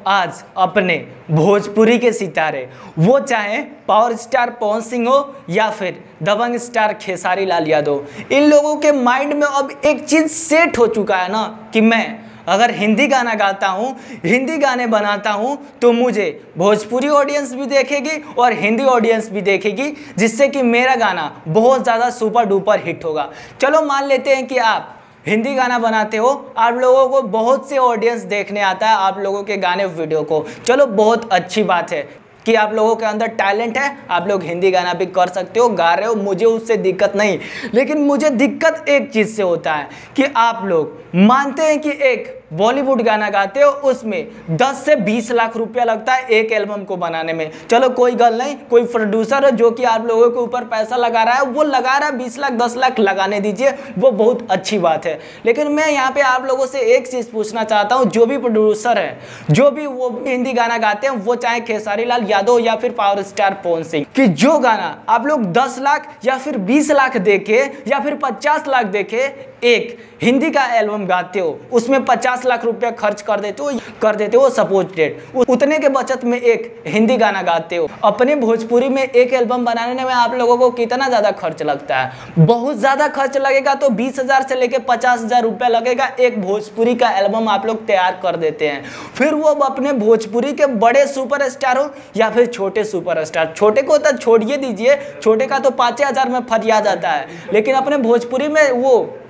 आज अपने भोजपुरी के सितारे, वो चाहे पावर स्टार पवन सिंह हो या फिर दबंग स्टार खेसारी लाल यादव, इन लोगों के माइंड में अब एक चीज़ सेट हो चुका है ना कि मैं अगर हिंदी गाना गाता हूँ, हिंदी गाने बनाता हूँ, तो मुझे भोजपुरी ऑडियंस भी देखेगी और हिंदी ऑडियंस भी देखेगी, जिससे कि मेरा गाना बहुत ज़्यादा सुपर डुपर हिट होगा। चलो मान लेते हैं कि आप हिंदी गाना बनाते हो, आप लोगों को बहुत से ऑडियंस देखने आता है आप लोगों के गाने वीडियो को। चलो बहुत अच्छी बात है कि आप लोगों के अंदर टैलेंट है, आप लोग हिंदी गाना भी कर सकते हो, गा रहे हो, मुझे उससे दिक्कत नहीं। लेकिन मुझे दिक्कत एक चीज़ से होता है कि आप लोग मानते हैं कि एक बॉलीवुड गाना गाते हो, उसमें 10 से 20 लाख रुपया लगता है एक एल्बम को बनाने में। चलो कोई गल नहीं, कोई प्रोड्यूसर है जो कि आप लोगों के ऊपर पैसा लगा रहा है, वो लगा रहा है 20 लाख 10 लाख लगाने दीजिए, वो बहुत अच्छी बात है। लेकिन मैं यहाँ पे आप लोगों से एक चीज़ पूछना चाहता हूँ, जो भी प्रोड्यूसर है, जो भी वो हिंदी गाना गाते हैं, वो चाहे खेसारी लाल यादव या फिर पावर स्टार पवन सिंह, कि जो गाना आप लोग 10 लाख या फिर 20 लाख देके या फिर 50 लाख देके एक हिंदी का एल्बम गाते हो, उसमें 50 लाख रुपया खर्च कर देते हो सपोज डेट, उतने के बचत में एक हिंदी गाना गाते हो। अपने भोजपुरी में एक एल्बम बनाने में आप लोगों को कितना ज़्यादा खर्च लगता है? बहुत ज़्यादा खर्च लगेगा, तो 20,000 से लेकर 50,000 रुपया लगेगा, एक भोजपुरी का एल्बम आप लोग तैयार कर देते हैं। फिर वो अपने भोजपुरी के बड़े सुपरस्टार हो या फिर छोटे सुपरस्टार, छोटे को तो छोड़िए दीजिए, छोटे का तो 5,000 में फरिया जाता है, लेकिन अपने भोजपुरी में वो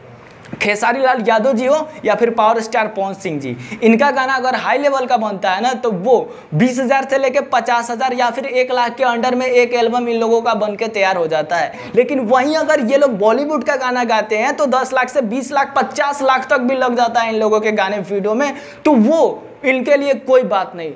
खेसारी लाल यादव जी हो या फिर पावर स्टार पवन सिंह जी, इनका गाना अगर हाई लेवल का बनता है ना, तो वो 20,000 से लेकर 50,000 या फिर 1 लाख के अंडर में एक एल्बम इन लोगों का बन के तैयार हो जाता है। लेकिन वहीं अगर ये लोग बॉलीवुड का गाना गाते हैं तो 10 लाख से 20 लाख 50 लाख तक भी लग जाता है इन लोगों के गाने वीडियो में, तो वो इनके लिए कोई बात नहीं।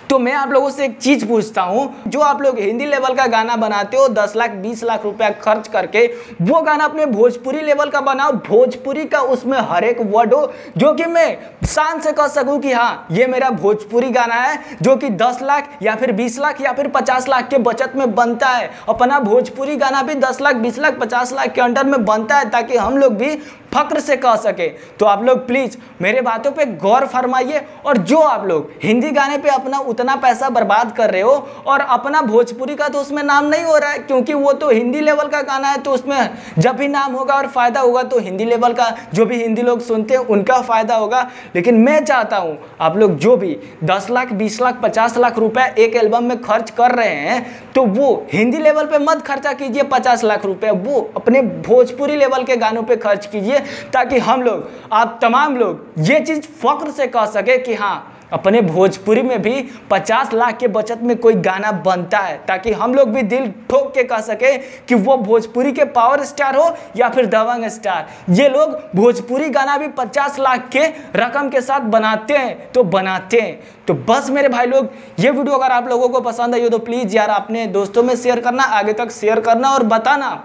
तो मैं आप लोगों से एक चीज़ पूछता हूँ, जो आप लोग हिंदी लेवल का गाना बनाते हो 10 लाख 20 लाख रुपया खर्च करके, वो गाना अपने भोजपुरी लेवल का बनाओ, भोजपुरी का उसमें हर एक वर्ड हो जो कि मैं शान से कह सकूँ कि हाँ ये मेरा भोजपुरी गाना है, जो कि 10 लाख या फिर 20 लाख या फिर 50 लाख के बचत में बनता है। अपना भोजपुरी गाना भी 10 लाख 20 लाख 50 लाख के अंडर में बनता है, ताकि हम लोग भी फक्र से कह सके। तो आप लोग प्लीज़ मेरे बातों पे गौर फरमाइए, और जो आप लोग हिंदी गाने पे अपना उतना पैसा बर्बाद कर रहे हो और अपना भोजपुरी का तो उसमें नाम नहीं हो रहा है, क्योंकि वो तो हिंदी लेवल का गाना है, तो उसमें जब भी नाम होगा और फायदा होगा तो हिंदी लेवल का जो भी हिंदी लोग सुनते हैं उनका फायदा होगा। लेकिन मैं चाहता हूँ आप लोग जो भी 10 लाख 20 लाख 50 लाख रुपया एक एल्बम में खर्च कर रहे हैं, तो वो हिंदी लेवल पे मत खर्चा कीजिए 50 लाख रुपया, वो अपने भोजपुरी लेवल के गानों पे खर्च कीजिए, ताकि हम लोग, आप तमाम लोग ये चीज़ फख्र से कह सके कि हाँ अपने भोजपुरी में भी 50 लाख के बचत में कोई गाना बनता है, ताकि हम लोग भी दिल ठोक के कह सके कि वो भोजपुरी के पावर स्टार हो या फिर दबंग स्टार, ये लोग भोजपुरी गाना भी 50 लाख के रकम के साथ बनाते हैं तो बनाते हैं। तो बस मेरे भाई लोग, ये वीडियो अगर आप लोगों को पसंद आई हो तो प्लीज़ यार अपने दोस्तों में शेयर करना, आगे तक शेयर करना और बताना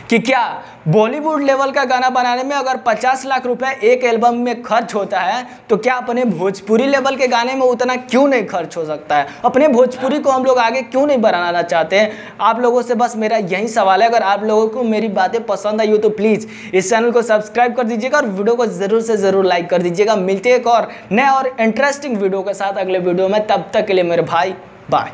कि क्या बॉलीवुड लेवल का गाना बनाने में अगर 50 लाख रुपए एक एल्बम में खर्च होता है, तो क्या अपने भोजपुरी लेवल के गाने में उतना क्यों नहीं खर्च हो सकता है? अपने भोजपुरी को हम लोग आगे क्यों नहीं बढ़ाना चाहते हैं? आप लोगों से बस मेरा यही सवाल है। अगर आप लोगों को मेरी बातें पसंद आई हो तो प्लीज़ इस चैनल को सब्सक्राइब कर दीजिएगा और वीडियो को ज़रूर से ज़रूर लाइक कर दीजिएगा। मिलते हैं एक और नए और इंटरेस्टिंग वीडियो के साथ अगले वीडियो में, तब तक के लिए मेरे भाई बाय।